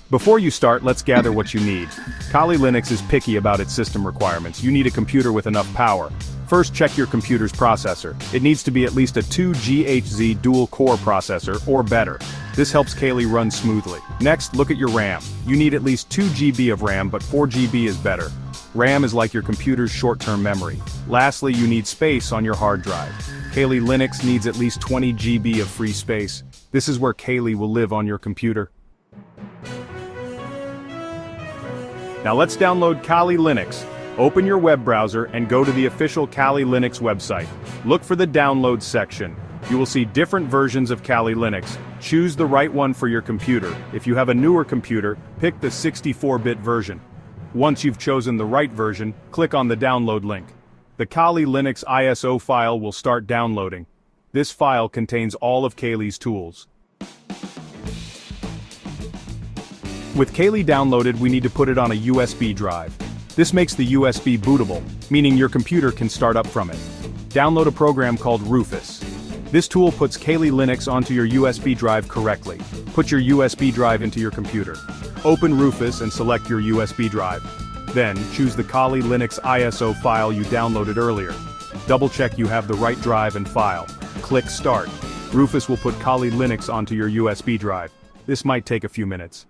Before you start, let's gather what you need. Kali Linux is picky about its system requirements. You need a computer with enough power. First, check your computer's processor. It needs to be at least a 2 GHz dual-core processor, or better. This helps Kali run smoothly. Next, look at your RAM. You need at least 2 GB of RAM, but 4 GB is better. RAM is like your computer's short-term memory. Lastly, you need space on your hard drive. Kali Linux needs at least 20 GB of free space. This is where Kali will live on your computer. Now let's download Kali Linux. Open your web browser and go to the official Kali Linux website. Look for the download section. You will see different versions of Kali Linux. Choose the right one for your computer. If you have a newer computer, pick the 64-bit version. Once you've chosen the right version, click on the download link. The Kali Linux ISO file will start downloading. This file contains all of Kali's tools. With Kali downloaded, we need to put it on a USB drive. This makes the USB bootable, meaning your computer can start up from it. Download a program called Rufus. This tool puts Kali Linux onto your USB drive correctly. Put your USB drive into your computer. Open Rufus and select your USB drive. Then, choose the Kali Linux ISO file you downloaded earlier. Double-check you have the right drive and file. Click Start. Rufus will put Kali Linux onto your USB drive. This might take a few minutes.